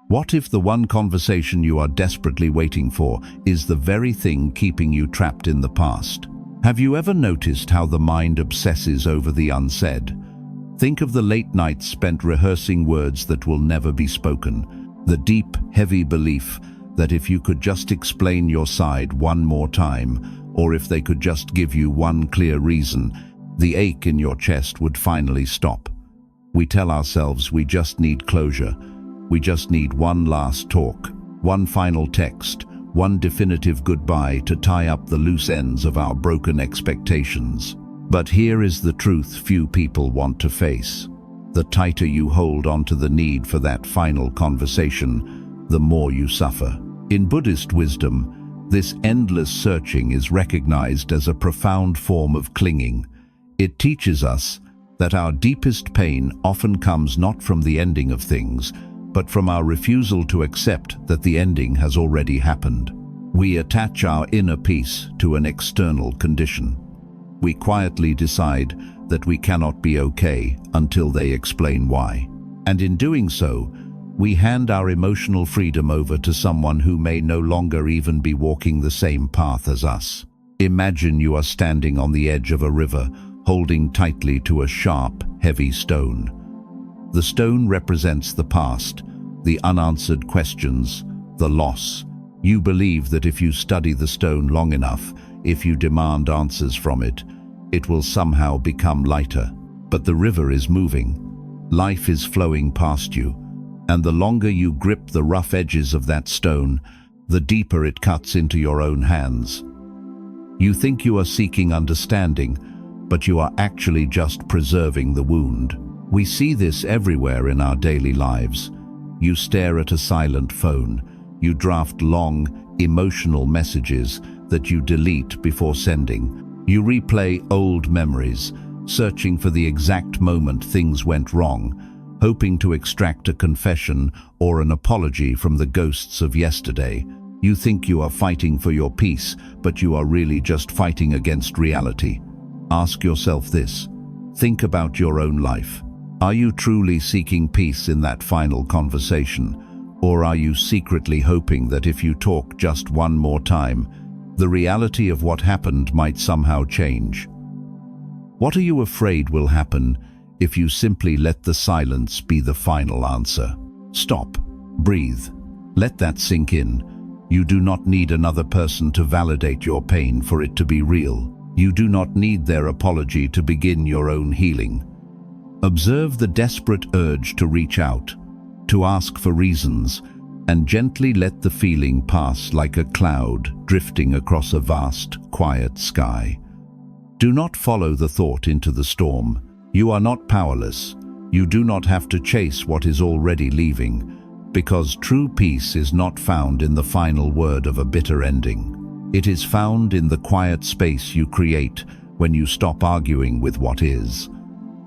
What if the one conversation you are desperately waiting for is the very thing keeping you trapped in the past? Have you ever noticed how the mind obsesses over the unsaid? Think of the late nights spent rehearsing words that will never be spoken, the deep, heavy belief that if you could just explain your side one more time, or if they could just give you one clear reason, the ache in your chest would finally stop. We tell ourselves we just need closure. We just need one last talk, one final text, one definitive goodbye to tie up the loose ends of our broken expectations. But here is the truth few people want to face. The tighter you hold onto the need for that final conversation, the more you suffer. In Buddhist wisdom, this endless searching is recognized as a profound form of clinging. It teaches us that our deepest pain often comes not from the ending of things, but from our refusal to accept that the ending has already happened. We attach our inner peace to an external condition. We quietly decide that we cannot be okay until they explain why. And in doing so, we hand our emotional freedom over to someone who may no longer even be walking the same path as us. Imagine you are standing on the edge of a river, holding tightly to a sharp, heavy stone. The stone represents the past, the unanswered questions, the loss. You believe that if you study the stone long enough, if you demand answers from it, it will somehow become lighter. But the river is moving. Life is flowing past you. And the longer you grip the rough edges of that stone, the deeper it cuts into your own hands. You think you are seeking understanding, but you are actually just preserving the wound. We see this everywhere in our daily lives. You stare at a silent phone. You draft long, emotional messages that you delete before sending. You replay old memories, searching for the exact moment things went wrong, hoping to extract a confession or an apology from the ghosts of yesterday. You think you are fighting for your peace, but you are really just fighting against reality. Ask yourself this. Think about your own life. Are you truly seeking peace in that final conversation? Or are you secretly hoping that if you talk just one more time, the reality of what happened might somehow change? What are you afraid will happen if you simply let the silence be the final answer? Stop. Breathe. Let that sink in. You do not need another person to validate your pain for it to be real. You do not need their apology to begin your own healing. Observe the desperate urge to reach out, to ask for reasons, and gently let the feeling pass like a cloud drifting across a vast, quiet sky. Do not follow the thought into the storm. You are not powerless. You do not have to chase what is already leaving, because true peace is not found in the final word of a bitter ending. It is found in the quiet space you create when you stop arguing with what is.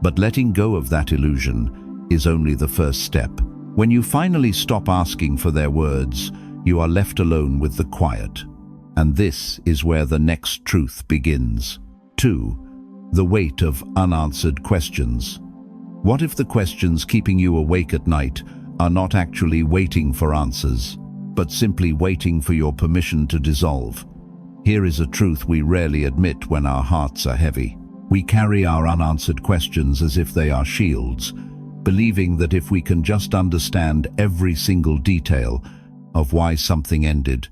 But letting go of that illusion is only the first step. When you finally stop asking for their words, you are left alone with the quiet. And this is where the next truth begins. 2. The weight of unanswered questions. What if the questions keeping you awake at night are not actually waiting for answers, but simply waiting for your permission to dissolve? Here is a truth we rarely admit when our hearts are heavy. We carry our unanswered questions as if they are shields, believing that if we can just understand every single detail of why something ended,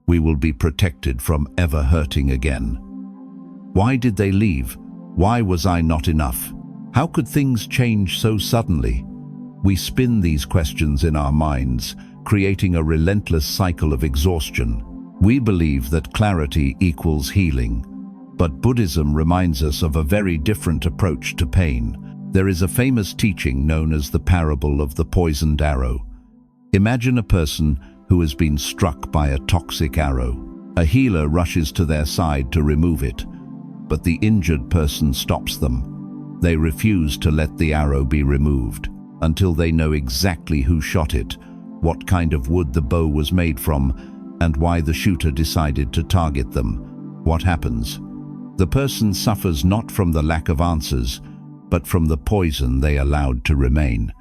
we will be protected from ever hurting again. Why did they leave? Why was I not enough? How could things change so suddenly? We spin these questions in our minds, creating a relentless cycle of exhaustion. We believe that clarity equals healing. But Buddhism reminds us of a very different approach to pain. There is a famous teaching known as the parable of the poisoned arrow. Imagine a person who has been struck by a toxic arrow. A healer rushes to their side to remove it, but the injured person stops them. They refuse to let the arrow be removed until they know exactly who shot it, what kind of wood the bow was made from, and why the shooter decided to target them. What happens? The person suffers not from the lack of answers, but from the poison they allowed to remain.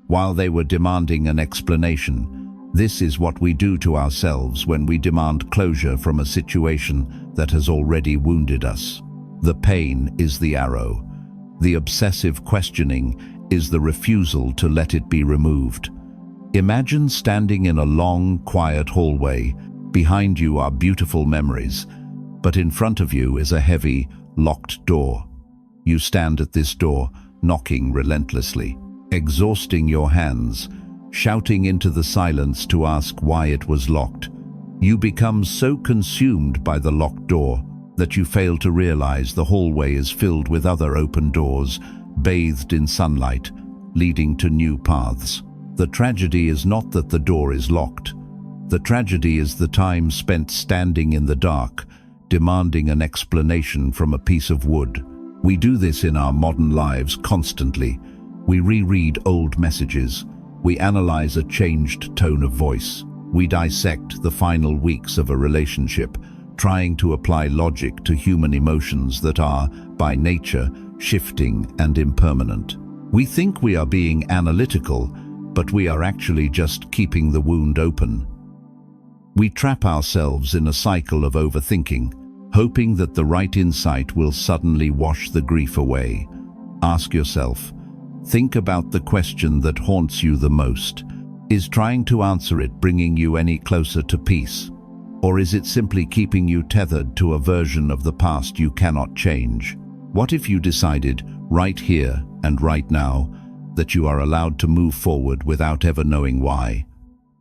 While they were demanding an explanation, This is what we do to ourselves when we demand closure from a situation that has already wounded us. The pain is the arrow. The obsessive questioning is the refusal to let it be removed. Imagine standing in a long, quiet hallway. Behind you are beautiful memories, but in front of you is a heavy, locked door. You stand at this door, knocking relentlessly, exhausting your hands, shouting into the silence to ask why it was locked. You become so consumed by the locked door that you fail to realize the hallway is filled with other open doors, bathed in sunlight, leading to new paths. The tragedy is not that the door is locked. The tragedy is the time spent standing in the dark, demanding an explanation from a piece of wood. We do this in our modern lives constantly. We reread old messages. We analyze a changed tone of voice. We dissect the final weeks of a relationship, trying to apply logic to human emotions that are, by nature, shifting and impermanent. We think we are being analytical, but we are actually just keeping the wound open. We trap ourselves in a cycle of overthinking, hoping that the right insight will suddenly wash the grief away. Ask yourself, think about the question that haunts you the most. Is trying to answer it bringing you any closer to peace? Or is it simply keeping you tethered to a version of the past you cannot change? What if you decided, right here and right now, that you are allowed to move forward without ever knowing why?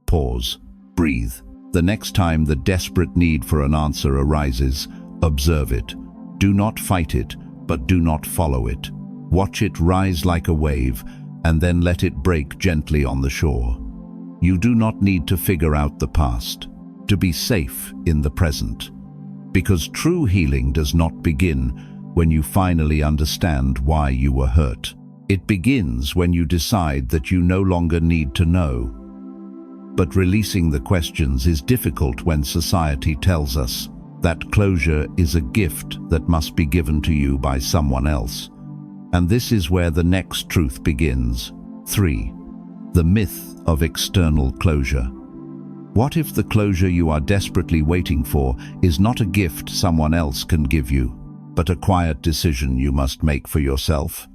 Pause. Breathe. The next time the desperate need for an answer arises, observe it. Do not fight it, but do not follow it. Watch it rise like a wave, and then let it break gently on the shore. You do not need to figure out the past, to be safe in the present. Because true healing does not begin when you finally understand why you were hurt. It begins when you decide that you no longer need to know. But releasing the questions is difficult when society tells us that closure is a gift that must be given to you by someone else. And this is where the next truth begins. 3. The myth of external closure. What if the closure you are desperately waiting for is not a gift someone else can give you, but a quiet decision you must make for yourself?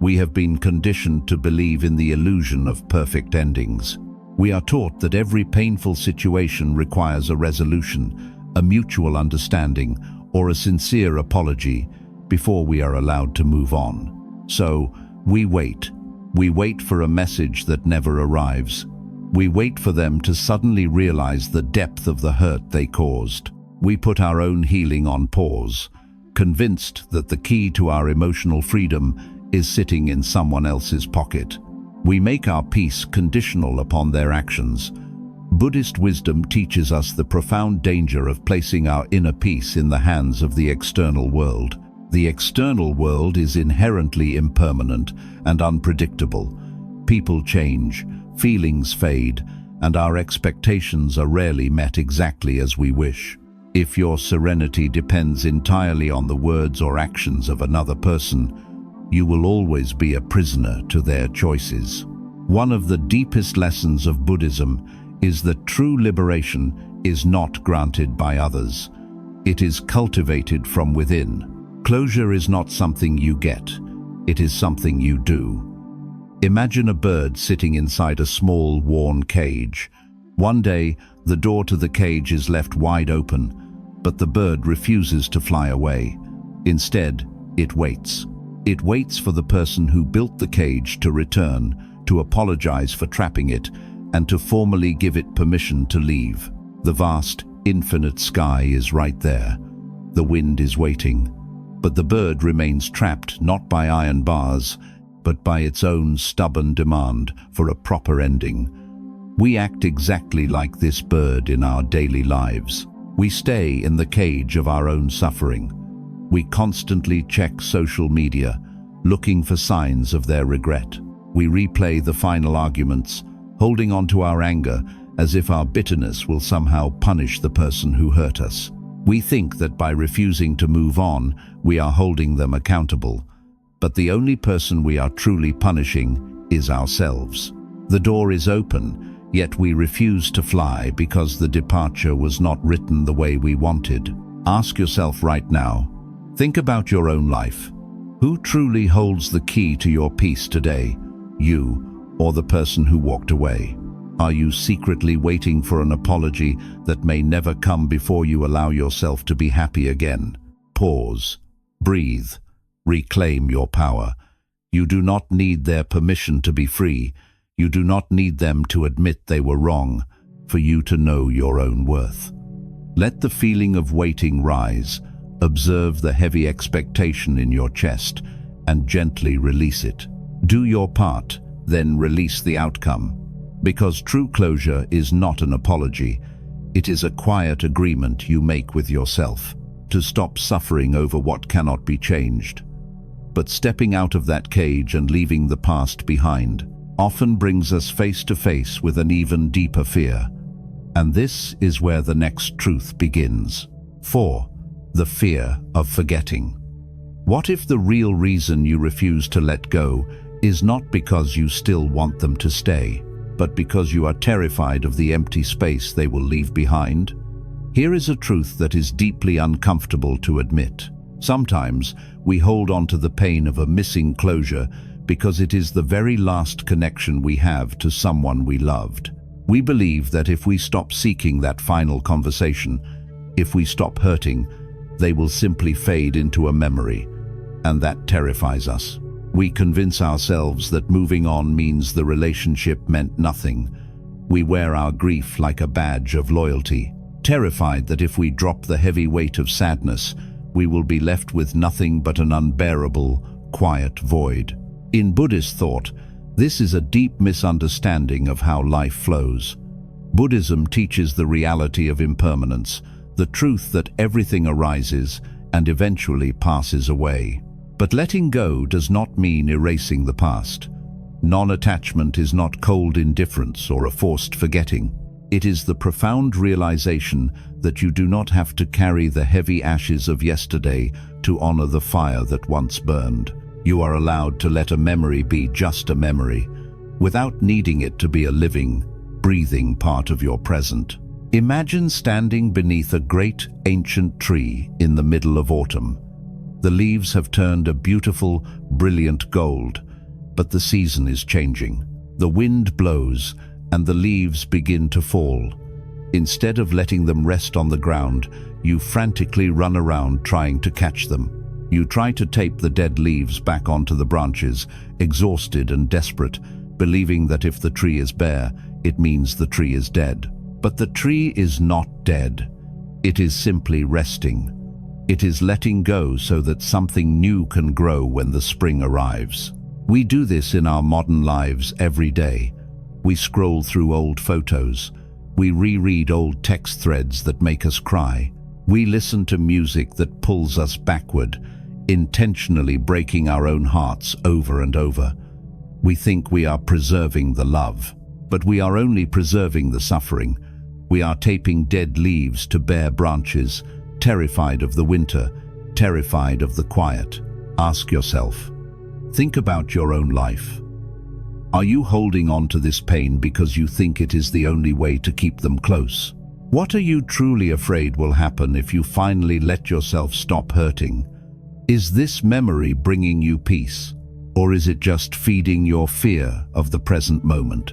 We have been conditioned to believe in the illusion of perfect endings. We are taught that every painful situation requires a resolution, a mutual understanding, or a sincere apology before we are allowed to move on. So, we wait. We wait for a message that never arrives. We wait for them to suddenly realize the depth of the hurt they caused. We put our own healing on pause, convinced that the key to our emotional freedom is sitting in someone else's pocket. We make our peace conditional upon their actions. Buddhist wisdom teaches us the profound danger of placing our inner peace in the hands of the external world. The external world is inherently impermanent and unpredictable. People change, feelings fade, and our expectations are rarely met exactly as we wish. If your serenity depends entirely on the words or actions of another person, you will always be a prisoner to their choices. One of the deepest lessons of Buddhism is that true liberation is not granted by others. It is cultivated from within. Closure is not something you get, it is something you do. Imagine a bird sitting inside a small, worn cage. One day, the door to the cage is left wide open, but the bird refuses to fly away. Instead, it waits. It waits for the person who built the cage to return, to apologize for trapping it, and to formally give it permission to leave. The vast, infinite sky is right there. The wind is waiting. But the bird remains trapped not by iron bars, but by its own stubborn demand for a proper ending. We act exactly like this bird in our daily lives. We stay in the cage of our own suffering. We constantly check social media, looking for signs of their regret. We replay the final arguments, holding on to our anger as if our bitterness will somehow punish the person who hurt us. We think that by refusing to move on, we are holding them accountable. But the only person we are truly punishing is ourselves. The door is open, Yet we refuse to fly because the departure was not written the way we wanted. Ask yourself right now, think about your own life. Who truly holds the key to your peace today? You or the person who walked away? Are you secretly waiting for an apology that may never come before you allow yourself to be happy again? Pause. Breathe. Reclaim your power. You do not need their permission to be free. You do not need them to admit they were wrong for you to know your own worth. Let the feeling of waiting rise. Observe the heavy expectation in your chest and gently release it. Do your part, then release the outcome. Because true closure is not an apology. It is a quiet agreement you make with yourself to stop suffering over what cannot be changed. But stepping out of that cage and leaving the past behind often brings us face to face with an even deeper fear. And this is where the next truth begins. 4. The fear of forgetting. What if the real reason you refuse to let go is not because you still want them to stay, but because you are terrified of the empty space they will leave behind? Here is a truth that is deeply uncomfortable to admit. Sometimes we hold on to the pain of a missing closure because it is the very last connection we have to someone we loved. We believe that if we stop seeking that final conversation, if we stop hurting, they will simply fade into a memory, and that terrifies us. We convince ourselves that moving on means the relationship meant nothing. We wear our grief like a badge of loyalty, terrified that if we drop the heavy weight of sadness, we will be left with nothing but an unbearable, quiet void. In Buddhist thought, this is a deep misunderstanding of how life flows. Buddhism teaches the reality of impermanence, the truth that everything arises and eventually passes away. But letting go does not mean erasing the past. Non-attachment is not cold indifference or a forced forgetting. It is the profound realization that you do not have to carry the heavy ashes of yesterday to honor the fire that once burned. You are allowed to let a memory be just a memory, without needing it to be a living, breathing part of your present. Imagine standing beneath a great ancient tree in the middle of autumn. The leaves have turned a beautiful, brilliant gold, but the season is changing. The wind blows, and the leaves begin to fall. Instead of letting them rest on the ground, you frantically run around trying to catch them. You try to tape the dead leaves back onto the branches, exhausted and desperate, believing that if the tree is bare, it means the tree is dead. But the tree is not dead. It is simply resting. It is letting go so that something new can grow when the spring arrives. We do this in our modern lives every day. We scroll through old photos. We reread old text threads that make us cry. We listen to music that pulls us backward, intentionally breaking our own hearts over and over. We think we are preserving the love, but we are only preserving the suffering. We are taping dead leaves to bare branches, terrified of the winter, terrified of the quiet. Ask yourself, think about your own life. Are you holding on to this pain because you think it is the only way to keep them close? What are you truly afraid will happen if you finally let yourself stop hurting? Is this memory bringing you peace, or is it just feeding your fear of the present moment?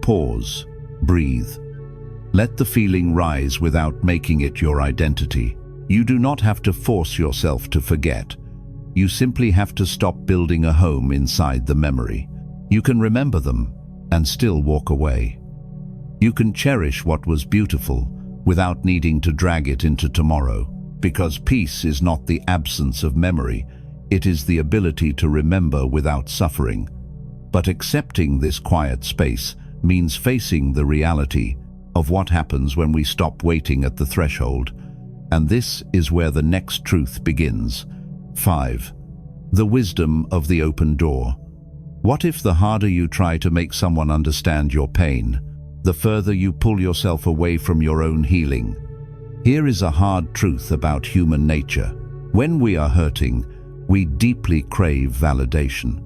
Pause, breathe. Let the feeling rise without making it your identity. You do not have to force yourself to forget. You simply have to stop building a home inside the memory. You can remember them and still walk away. You can cherish what was beautiful without needing to drag it into tomorrow. Because peace is not the absence of memory, it is the ability to remember without suffering. But accepting this quiet space means facing the reality of what happens when we stop waiting at the threshold. And this is where the next truth begins. 5. The wisdom of the open door. What if the harder you try to make someone understand your pain, the further you pull yourself away from your own healing? Here is a hard truth about human nature. When we are hurting, we deeply crave validation.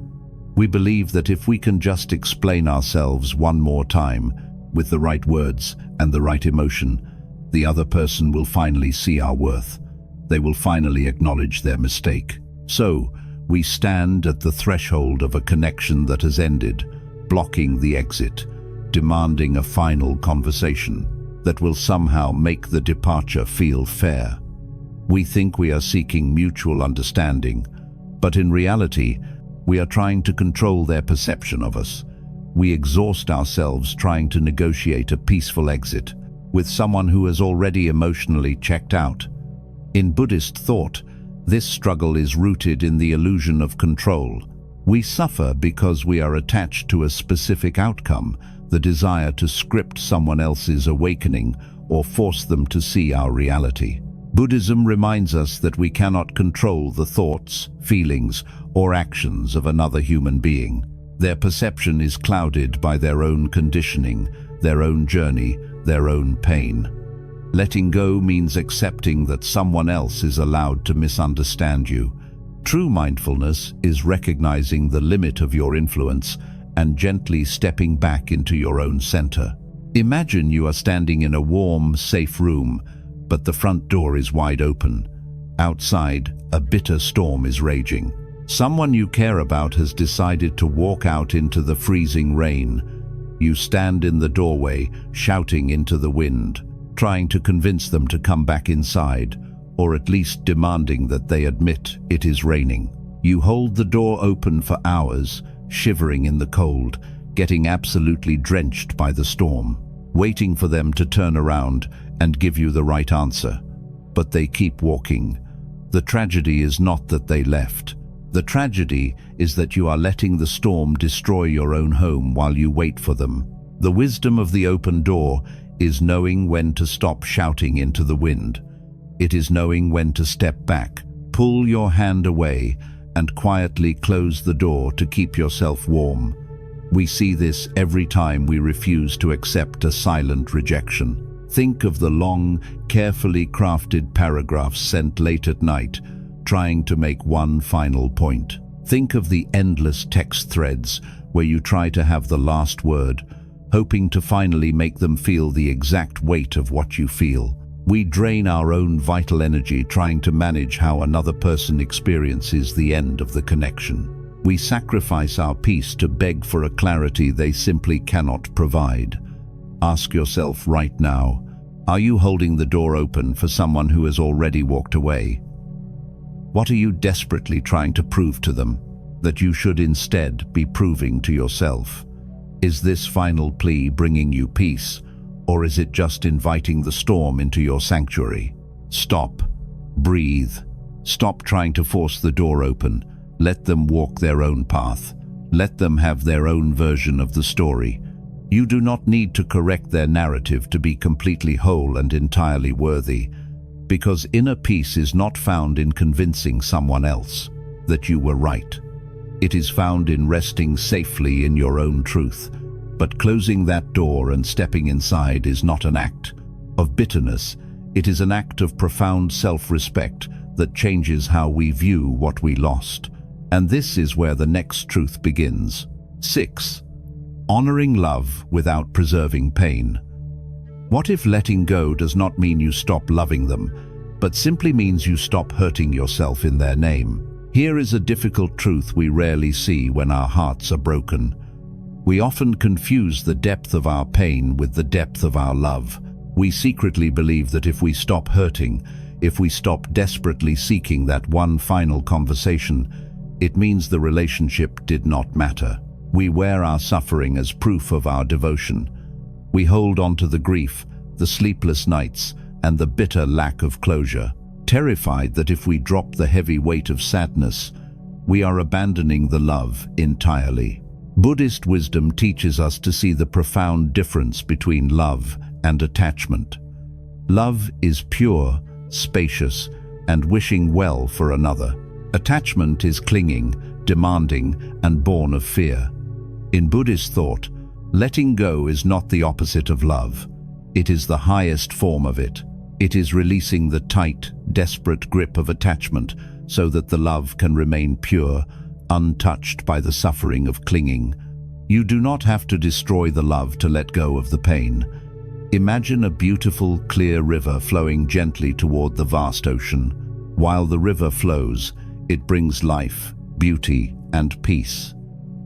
We believe that if we can just explain ourselves one more time, with the right words and the right emotion, the other person will finally see our worth. They will finally acknowledge their mistake. So, we stand at the threshold of a connection that has ended, blocking the exit, demanding a final conversation that will somehow make the departure feel fair. We think we are seeking mutual understanding, but in reality, we are trying to control their perception of us. We exhaust ourselves trying to negotiate a peaceful exit with someone who has already emotionally checked out. In Buddhist thought, this struggle is rooted in the illusion of control. We suffer because we are attached to a specific outcome, the desire to script someone else's awakening or force them to see our reality. Buddhism reminds us that we cannot control the thoughts, feelings, or actions of another human being. Their perception is clouded by their own conditioning, their own journey, their own pain. Letting go means accepting that someone else is allowed to misunderstand you. True mindfulness is recognizing the limit of your influence and gently stepping back into your own center. Imagine you are standing in a warm, safe room, but the front door is wide open. Outside, a bitter storm is raging. Someone you care about has decided to walk out into the freezing rain. You stand in the doorway, shouting into the wind, trying to convince them to come back inside, or at least demanding that they admit it is raining. You hold the door open for hours, shivering in the cold, getting absolutely drenched by the storm, waiting for them to turn around and give you the right answer. But they keep walking. The tragedy is not that they left. The tragedy is that you are letting the storm destroy your own home while you wait for them. The wisdom of the open door is knowing when to stop shouting into the wind. It is knowing when to step back, pull your hand away, and quietly close the door to keep yourself warm. We see this every time we refuse to accept a silent rejection. Think of the long, carefully crafted paragraphs sent late at night, trying to make one final point. Think of the endless text threads where you try to have the last word, hoping to finally make them feel the exact weight of what you feel. We drain our own vital energy trying to manage how another person experiences the end of the connection. We sacrifice our peace to beg for a clarity they simply cannot provide. Ask yourself right now, are you holding the door open for someone who has already walked away? What are you desperately trying to prove to them that you should instead be proving to yourself? Is this final plea bringing you peace, or is it just inviting the storm into your sanctuary? Stop. Breathe. Stop trying to force the door open. Let them walk their own path. Let them have their own version of the story. You do not need to correct their narrative to be completely whole and entirely worthy, because inner peace is not found in convincing someone else that you were right. It is found in resting safely in your own truth. But closing that door and stepping inside is not an act of bitterness. It is an act of profound self-respect that changes how we view what we lost. And this is where the next truth begins. 6. Honoring love without preserving pain. What if letting go does not mean you stop loving them, but simply means you stop hurting yourself in their name? Here is a difficult truth we rarely see when our hearts are broken. We often confuse the depth of our pain with the depth of our love. We secretly believe that if we stop hurting, if we stop desperately seeking that one final conversation, it means the relationship did not matter. We wear our suffering as proof of our devotion. We hold on to the grief, the sleepless nights, and the bitter lack of closure, terrified that if we drop the heavy weight of sadness, we are abandoning the love entirely. Buddhist wisdom teaches us to see the profound difference between love and attachment. Love is pure, spacious, and wishing well for another. Attachment is clinging, demanding, and born of fear. In Buddhist thought, letting go is not the opposite of love. It is the highest form of it. It is releasing the tight, desperate grip of attachment so that the love can remain pure, untouched by the suffering of clinging. You do not have to destroy the love to let go of the pain. Imagine a beautiful, clear river flowing gently toward the vast ocean. While the river flows, it brings life, beauty, and peace.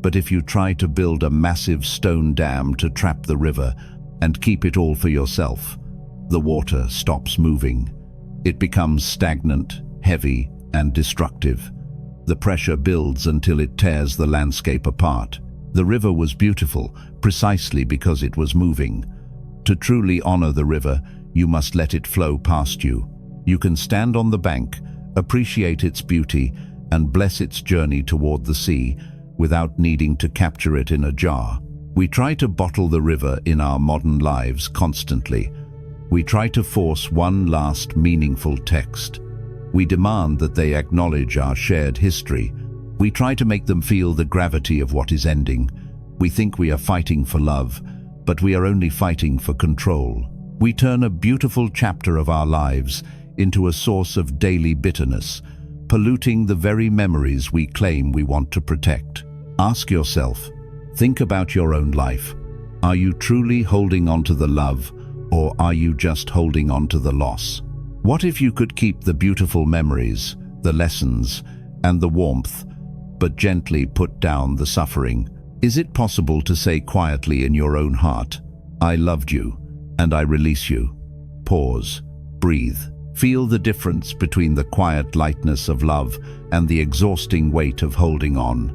But if you try to build a massive stone dam to trap the river and keep it all for yourself, the water stops moving. It becomes stagnant, heavy, and destructive. The pressure builds until it tears the landscape apart. The river was beautiful precisely because it was moving. To truly honor the river, you must let it flow past you. You can stand on the bank, appreciate its beauty, and bless its journey toward the sea without needing to capture it in a jar. We try to bottle the river in our modern lives constantly. We try to force one last meaningful text. We demand that they acknowledge our shared history. We try to make them feel the gravity of what is ending. We think we are fighting for love, but we are only fighting for control. We turn a beautiful chapter of our lives into a source of daily bitterness, polluting the very memories we claim we want to protect. Ask yourself, think about your own life. Are you truly holding on to the love, or are you just holding on to the loss? What if you could keep the beautiful memories, the lessons, and the warmth, but gently put down the suffering? Is it possible to say quietly in your own heart, "I loved you, and I release you"? Pause, breathe. Feel the difference between the quiet lightness of love and the exhausting weight of holding on.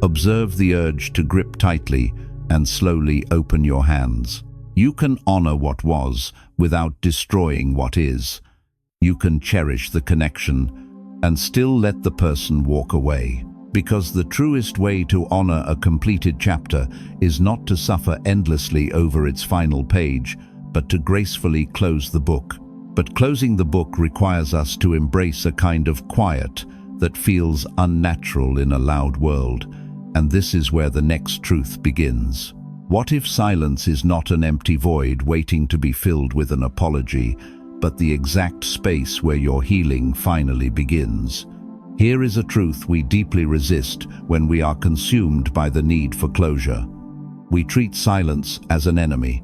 Observe the urge to grip tightly and slowly open your hands. You can honor what was without destroying what is. You can cherish the connection and still let the person walk away. Because the truest way to honor a completed chapter is not to suffer endlessly over its final page, but to gracefully close the book. But closing the book requires us to embrace a kind of quiet that feels unnatural in a loud world, and this is where the next truth begins. What if silence is not an empty void waiting to be filled with an apology, but the exact space where your healing finally begins? Here is a truth we deeply resist when we are consumed by the need for closure. We treat silence as an enemy.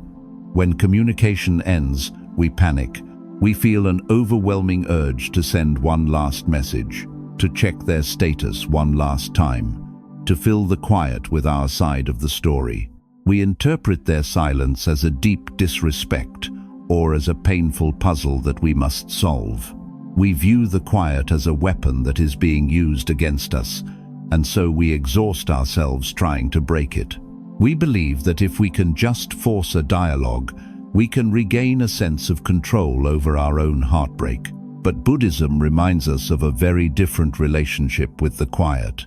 When communication ends, we panic. We feel an overwhelming urge to send one last message, to check their status one last time, to fill the quiet with our side of the story. We interpret their silence as a deep disrespect or as a painful puzzle that we must solve. We view the quiet as a weapon that is being used against us, and so we exhaust ourselves trying to break it. We believe that if we can just force a dialogue, we can regain a sense of control over our own heartbreak. But Buddhism reminds us of a very different relationship with the quiet.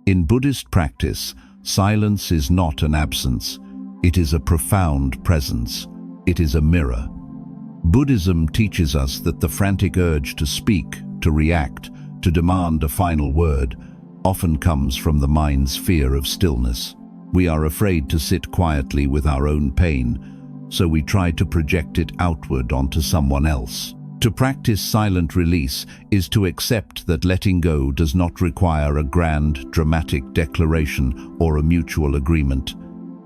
In Buddhist practice, silence is not an absence. It is a profound presence. It is a mirror. Buddhism teaches us that the frantic urge to speak, to react, to demand a final word, often comes from the mind's fear of stillness. We are afraid to sit quietly with our own pain, so we try to project it outward onto someone else. To practice silent release is to accept that letting go does not require a grand, dramatic declaration or a mutual agreement.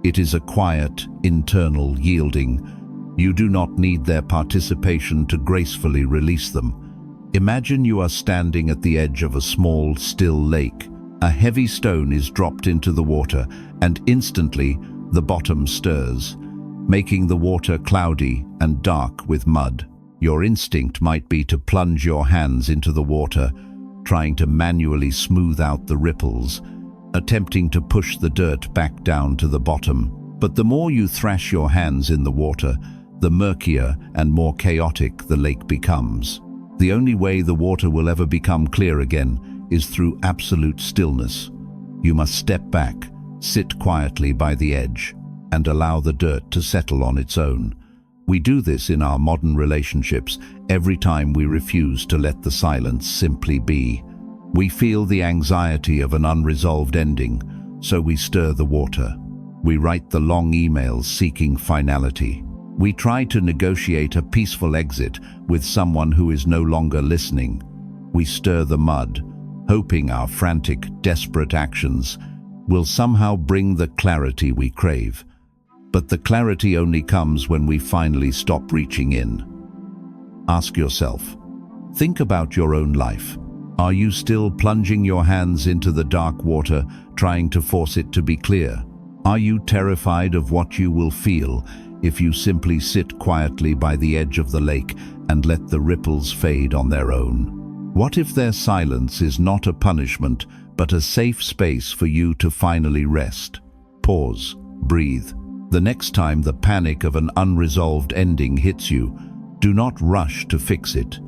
It is a quiet, internal yielding. You do not need their participation to gracefully release them. Imagine you are standing at the edge of a small, still lake. A heavy stone is dropped into the water, and instantly the bottom stirs, making the water cloudy and dark with mud. Your instinct might be to plunge your hands into the water, trying to manually smooth out the ripples, attempting to push the dirt back down to the bottom. But the more you thrash your hands in the water, the murkier and more chaotic the lake becomes. The only way the water will ever become clear again is through absolute stillness. You must step back, sit quietly by the edge, and allow the dirt to settle on its own. We do this in our modern relationships every time we refuse to let the silence simply be. We feel the anxiety of an unresolved ending, so we stir the water. We write the long emails seeking finality. We try to negotiate a peaceful exit with someone who is no longer listening. We stir the mud, hoping our frantic, desperate actions will somehow bring the clarity we crave. But the clarity only comes when we finally stop reaching in. Ask yourself, think about your own life. Are you still plunging your hands into the dark water, trying to force it to be clear? Are you terrified of what you will feel if you simply sit quietly by the edge of the lake and let the ripples fade on their own? What if their silence is not a punishment, but a safe space for you to finally rest? Pause, breathe. The next time the panic of an unresolved ending hits you, do not rush to fix it.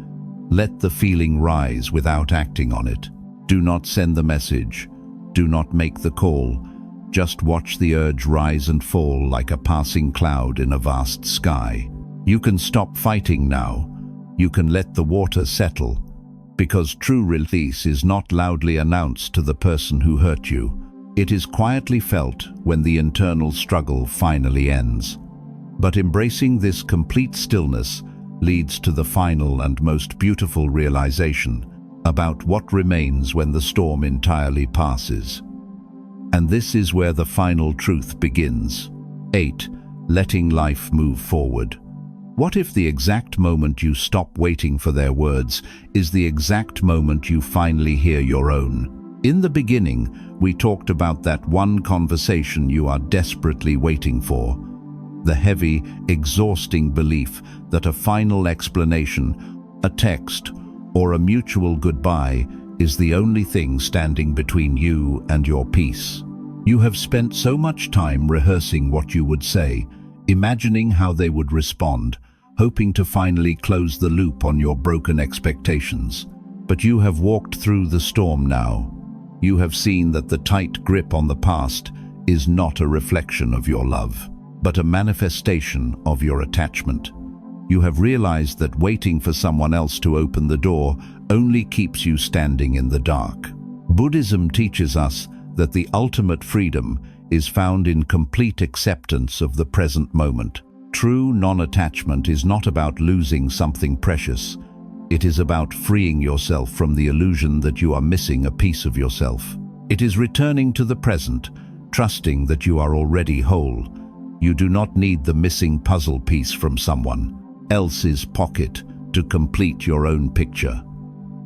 Let the feeling rise without acting on it. Do not send the message. Do not make the call. Just watch the urge rise and fall like a passing cloud in a vast sky. You can stop fighting now. You can let the water settle, because true release is not loudly announced to the person who hurt you. It is quietly felt when the internal struggle finally ends. But embracing this complete stillness leads to the final and most beautiful realization about what remains when the storm entirely passes. And this is where the final truth begins. 8. Letting life move forward. What if the exact moment you stop waiting for their words is the exact moment you finally hear your own? In the beginning, we talked about that one conversation you are desperately waiting for. The heavy, exhausting belief that a final explanation, a text, or a mutual goodbye is the only thing standing between you and your peace. You have spent so much time rehearsing what you would say, imagining how they would respond, hoping to finally close the loop on your broken expectations. But you have walked through the storm now. You have seen that the tight grip on the past is not a reflection of your love, but a manifestation of your attachment. You have realized that waiting for someone else to open the door only keeps you standing in the dark. Buddhism teaches us that the ultimate freedom is found in complete acceptance of the present moment. True non-attachment is not about losing something precious. It is about freeing yourself from the illusion that you are missing a piece of yourself. It is returning to the present, trusting that you are already whole. You do not need the missing puzzle piece from someone else's pocket to complete your own picture.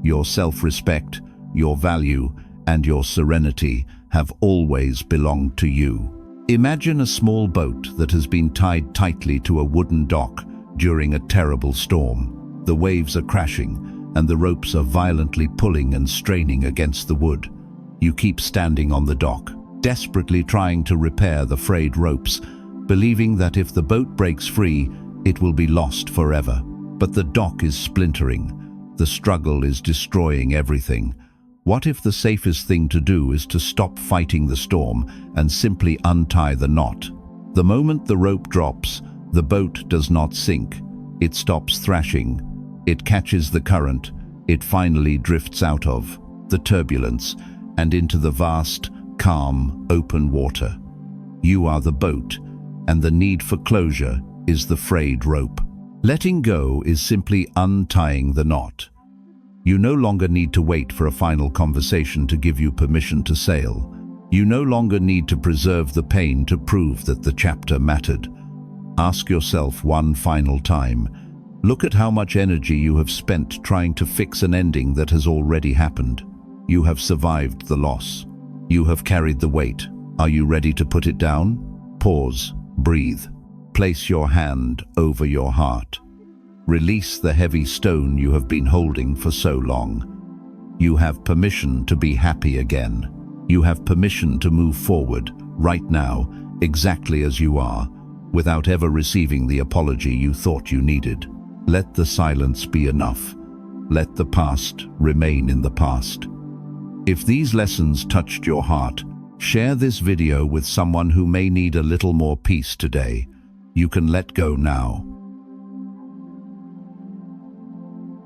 Your self-respect, your value, and your serenity have always belonged to you. Imagine a small boat that has been tied tightly to a wooden dock during a terrible storm. The waves are crashing, and the ropes are violently pulling and straining against the wood. You keep standing on the dock, desperately trying to repair the frayed ropes, believing that if the boat breaks free, it will be lost forever. But the dock is splintering. The struggle is destroying everything. What if the safest thing to do is to stop fighting the storm and simply untie the knot? The moment the rope drops, the boat does not sink. It stops thrashing. It catches the current. It finally drifts out of the turbulence and into the vast, calm, open water. You are the boat, and the need for closure is the frayed rope. Letting go is simply untying the knot. You no longer need to wait for a final conversation to give you permission to sail. You no longer need to preserve the pain to prove that the chapter mattered. Ask yourself one final time. Look at how much energy you have spent trying to fix an ending that has already happened. You have survived the loss. You have carried the weight. Are you ready to put it down? Pause, breathe. Place your hand over your heart. Release the heavy stone you have been holding for so long. You have permission to be happy again. You have permission to move forward, right now, exactly as you are, without ever receiving the apology you thought you needed. Let the silence be enough. Let the past remain in the past. If these lessons touched your heart, share this video with someone who may need a little more peace today. You can let go now.